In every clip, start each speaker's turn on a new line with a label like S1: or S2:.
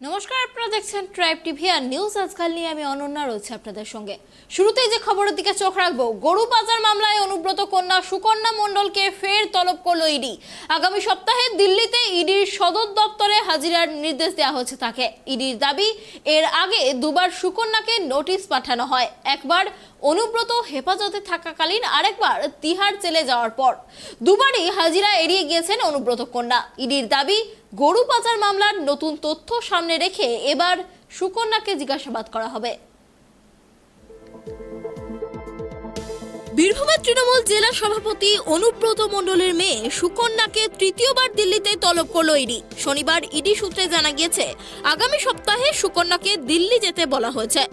S1: নমস্কার, আপনারা দেখছেন ট্রাইব টিভি আর নিউজ আজকাল নিয়ে আমি অনন্যা রয়েছে আপনাদের সঙ্গে। শুরুতেই যে খবরের দিকে চোখ রাখবো, গরু পাচার মামলায় অনুব্রত কন্যা সুকন্যা মণ্ডলকে ফের তলব করলো ইডি। আগামী সপ্তাহে দিল্লিতে ইডির সদর দপ্তরে হাজিরার নির্দেশ দেওয়া হয়েছে তাকে। ইডির দাবি, এর আগে দুবার সুকন্যাকে নোটিশ পাঠানো হয়, একবার অনুব্রত হেফাজতে থাকাকালীন, আরেকবার তিহার জেলে যাওয়ার পর। দুবারই হাজিরা এড়িয়ে গিয়েছেন অনুব্রত কন্যা। ইডির দাবি, গরু পাচার মামলার নতুন তথ্য সামনে রেখে এবার সুকন্যাকে জিজ্ঞাসাবাদ করা হবে। বীরভূমের তৃণমূল জেলা সভাপতি অনুব্রত মণ্ডলের মেয়ে সুকন্যাকে তৃতীয়বার দিল্লিতে তলব করল ইডি। শনিবার ইডি সূত্রে জানা গিয়েছে, আগামী সপ্তাহে সুকন্যাকে দিল্লি যেতে বলা হয়েছে।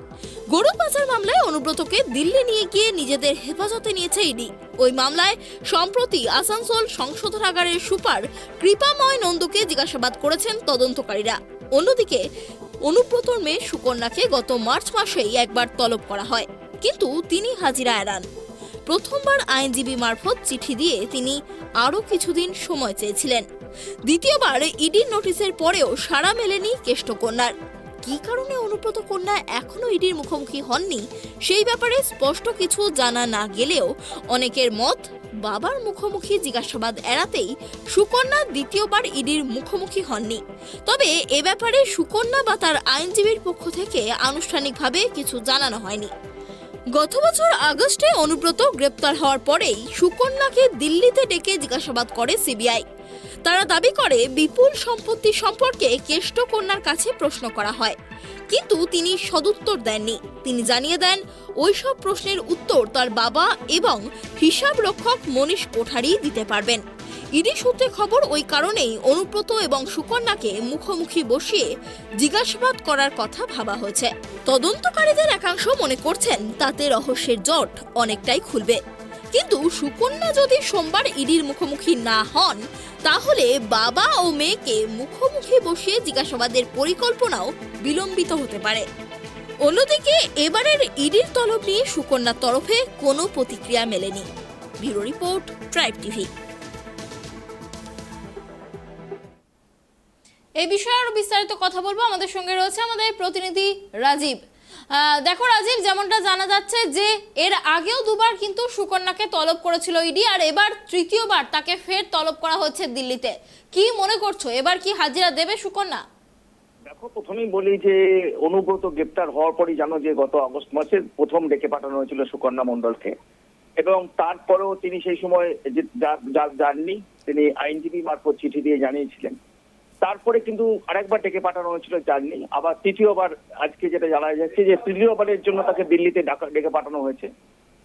S1: গরু পাচার মামলায় অনুব্রতকে দিল্লি নিয়ে গিয়ে নিজেদের হেফাজতে নিয়েছে ইডি। ওই মামলায় সম্প্রতি আসানসোল সংশোধনাগারের সুপার কৃপাময় নন্দুকে জিজ্ঞাসাবাদ করেছেন তদন্তকারীরা। অন্যদিকে অনুব্রতর মেয়ে সুকন্যাকে গত মার্চ মাসেই একবার তলব করা হয়, কিন্তু তিনি হাজিরা এড়ান। প্রথমবার আইনজীবী মারফত চিঠি দিয়ে তিনি আরও কিছুদিন সময় চেয়েছিলেন। দ্বিতীয়বার ইডির নোটিশের পরেও সাড়া মেলেনি কেষ্টকন্যার। কী কারণে অনুব্রত কন্যা এখনো ইডির মুখোমুখি হননি, সেই ব্যাপারে স্পষ্ট কিছু জানা না গেলেও অনেকের মত, বাবার মুখোমুখি জিজ্ঞাসাবাদ এড়াতেই সুকন্যা দ্বিতীয়বার ইডির মুখোমুখি হননি। তবে এ ব্যাপারে সুকন্যা বা তার আইনজীবীর পক্ষ থেকে আনুষ্ঠানিকভাবে কিছু জানানো হয়নি। গত বছর আগস্টে অনুব্রত গ্রেপ্তার হওয়ার পরেই সুকন্যাকে দিল্লিতে ডেকে জিজ্ঞাসাবাদ করে সিবিআই। তারা দাবি করে বিপুল সম্পত্তি সম্পর্কে কেষ্টকন্যার কাছে প্রশ্ন করা হয়, কিন্তু তিনি সদুত্তর দেননি। তিনি জানিয়ে দেন, ওইসব প্রশ্নের উত্তর তার বাবা এবং হিসাব রক্ষক মনীষ কোঠারি দিতে পারবেন। ইডি সূত্রে খবর, ওই কারণেই অনুব্রত এবং সুকন্যাকে মুখোমুখি বসিয়ে জিজ্ঞাসাবাদ করার কথা ভাবা হয়েছে। তদন্তকারীদের একাংশ মনে করছেন তাতে রহস্যের জট অনেকটাই খুলবে। কিন্তু সুকন্যা যদি সোমবার ইডির মুখোমুখি না হন, তাহলে বাবা ও মেয়েকে মুখোমুখি বসিয়ে জিজ্ঞাসাবাদের পরিকল্পনাও বিলম্বিত হতে পারে। অন্যদিকে এবারের ইডির তলব নিয়ে সুকন্যার তরফে কোনো প্রতিক্রিয়া মেলেনি। Bureau report, tribe TV. এই বিষয়ে আরো বিস্তারিত কথা বলবো, আমাদের সঙ্গে রয়েছে আমাদের প্রতিনিধি রাজীব। দেখো রাজীব, যেমনটা জানা যাচ্ছে যে এর আগেও দুবার কিন্তু সুকন্যাকে তলব করেছিল ইডি, আর এবার তৃতীয়বার তাকে ফের তলব করা হচ্ছে দিল্লিতে। কি মনে করছো, এবার কি হাজিরা দেবে সুকন্যা?
S2: দেখো, প্রথমেই বলি যে অনুব্রত গ্রেপ্তার হওয়ার পরই জানো যে গত আগস্ট মাসে প্রথম ডেকে পাঠানো হয়েছিল সুকন্যা মণ্ডলকে, এবং তারপরেও তিনি সেই সময় যাননি। তিনি আইনজীবী মারফত চিঠি দিয়ে জানিয়েছিলেন। তারপরে কিন্তু আরেকবার ডেকে পাঠানো হয়েছিল, যাননি। আবার তৃতীয়বার আজকে যেটা জানা যাচ্ছে যে তৃতীয়বারের জন্য তাকে দিল্লিতে ডেকে পাঠানো হয়েছে।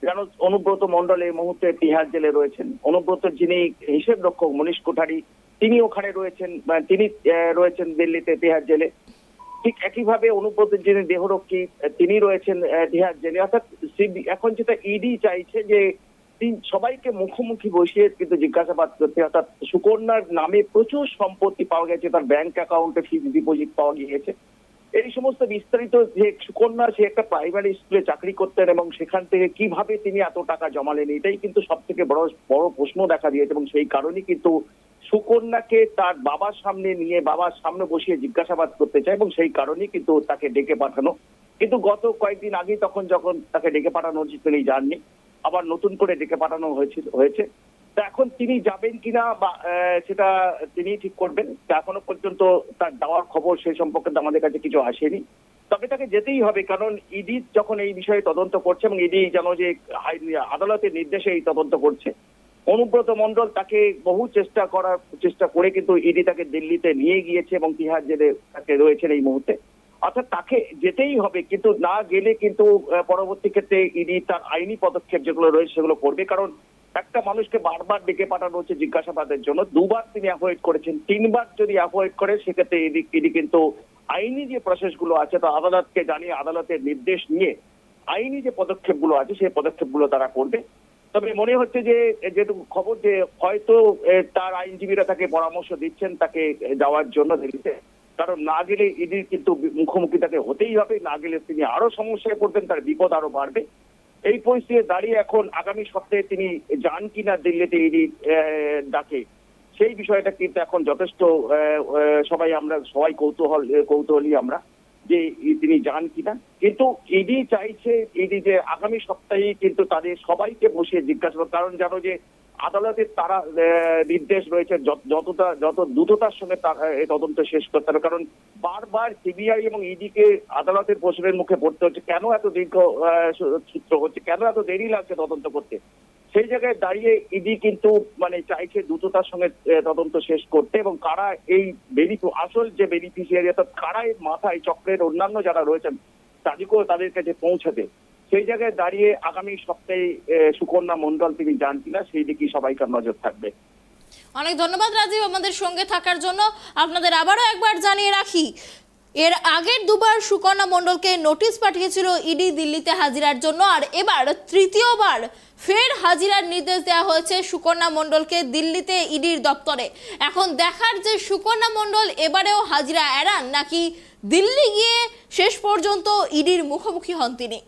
S2: জানো, অনুব্রত মণ্ডল এই মুহূর্তে তিহার জেলে রয়েছেন। অনুব্রতের যিনি হিসেব রক্ষক মনীষ কোঠারি, তিনি ওখানে রয়েছেন, তিনি রয়েছেন দিল্লিতে তিহার জেলে। ঠিক একইভাবে অনুব্রতের যিনি দেহরক্ষী, তিনি রয়েছেন তিহার জেলে। অর্থাৎ এখন যেটা ইডি চাইছে যে সবাইকে মুখোমুখি বসিয়ে কিন্তু জিজ্ঞাসাবাদ করতে। অর্থাৎ সুকন্যার নামে প্রচুর সম্পত্তি পাওয়া গেছে, তার ব্যাংক অ্যাকাউন্টে ফিক্সড ডিপোজিট পাওয়া গিয়েছে। এই সমস্ত বিস্তারিত, যে সুকন্যা সে একটা প্রাইমারি স্কুলে চাকরি করতেন এবং সেখান থেকে কিভাবে তিনি এত টাকা জমালেন, এটাই কিন্তু সব থেকে বড় প্রশ্ন দেখা দিয়েছে। এবং সেই কারণেই কিন্তু সুকন্যাকে তার বাবার সামনে নিয়ে, বাবার সামনে বসিয়ে জিজ্ঞাসাবাদ করতে চায়, এবং সেই কারণেই কিন্তু তাকে ডেকে পাঠানো। কিন্তু গত কয়েকদিন আগে যখন তাকে ডেকে পাঠানো হয়েছে, তিনি যাননি। আবার নতুন করে ডেকে পাঠানো হয়েছে। তা এখন তিনি যাবেন কিনা বা সেটা তিনি ঠিক করবেন। এখনো পর্যন্ত তার যাওয়ার খবর সে সম্পর্কে আমাদের কাছে কিছু আসেনি। তবে তাকে যেতেই হবে, কারণ ইডি যখন এই বিষয়ে তদন্ত করছে, এবং ইডি জানো যে আদালতের নির্দেশে এই তদন্ত করছে। অনুব্রত মণ্ডল তাকে বহু চেষ্টা করে কিন্তু ইডি তাকে দিল্লিতে নিয়ে গিয়েছে, এবং তিহার জেলে তাকে রয়েছেন এই মুহূর্তে। অর্থাৎ তাকে যেতেই হবে, কিন্তু না গেলে কিন্তু পরবর্তী ক্ষেত্রে ইডি তার আইনি পদক্ষেপ যেগুলো রয়েছে সেগুলো করবে। কারণ একটা মানুষকে বারবার ডেকে পাঠানো হচ্ছে জিজ্ঞাসাবাদের জন্য, দুবার তিনি অ্যাভয়েড করেছেন। তিনবার যদি অ্যাভয়েড করে, সেক্ষেত্রে ইডি কিন্তু আইনি যে প্রসেসগুলো আছে, তো আদালতকে জানিয়ে আদালতের নির্দেশ নিয়ে আইনি যে পদক্ষেপগুলো আছে সেই পদক্ষেপগুলো তারা করবে। তবে মনে হচ্ছে যে যেটুকু খবর, যে হয়তো তার আইনজীবীরা তাকে পরামর্শ দিচ্ছেন তাকে যাওয়ার জন্য দিল্লিতে। কারণ না গেলে ইডির কিন্তু মুখোমুখি তাকে হতেই হবে, না গেলে তিনি আরো সমস্যায় পড়বেন, তার বিপদ আরো বাড়বে। এই পরিস্থিতি দাঁড়িয়ে এখন আগামী সপ্তাহে তিনি যান কিনা দিল্লিতে ইডি ডাকে, সেই বিষয়টা কিন্তু এখন যথেষ্ট আমরা সবাই কৌতূহলী আমরা যে তিনি যান কিনা। কিন্তু ইডি চাইছে যে আগামী সপ্তাহে কিন্তু তাদের সবাইকে বসিয়ে জিজ্ঞাসা, কারণ জানো যে আদালতের তারা নির্দেশ রয়েছে যত দ্রুততার সঙ্গে এই তদন্ত শেষ করতে হবে, কারণ বারবার সিবিআই এবং ইডিকে আদালতের প্রশ্নের মুখে পড়তে হচ্ছে কেন এত দীর্ঘ সূত্র হচ্ছে, কেন এত দেরি লাগছে তদন্ত করতে। সেই জায়গায় দাঁড়িয়ে ইডি কিন্তু চাইছে দ্রুততার সঙ্গে তদন্ত শেষ করতে, এবং কারা এই আসল যে বেনিফিশিয়ারি অর্থাৎ কারা এই মাথায় চক্রের অন্যান্য যারা রয়েছেন তাদের কাছে পৌঁছাতে। সেই জায়গায় দাঁড়িয়ে আগামী সপ্তাহে সুকন্যা মণ্ডল তিনি যান কিনা সেই দিকেই সবাইকার নজর থাকবে।
S1: অনেক ধন্যবাদ রাজীব আমাদের সঙ্গে থাকার জন্য। আপনাদের আবারও একবার জানিয়ে রাখি, এর আগের দুবার সুকন্যা মণ্ডলকে নোটিশ পাঠিয়েছিল ইডি দিল্লিতে হাজিরার জন্য, আর এবার তৃতীয়বার ফের হাজিরার নির্দেশ দেওয়া হয়েছে সুকন্যা মণ্ডলকে দিল্লিতে ইডির দপ্তরে। এখন দেখার যে সুকন্যা মণ্ডল এবারেও হাজিরা এড়ান নাকি দিল্লি গিয়ে শেষ পর্যন্ত ইডির মুখোমুখি হন তিনি।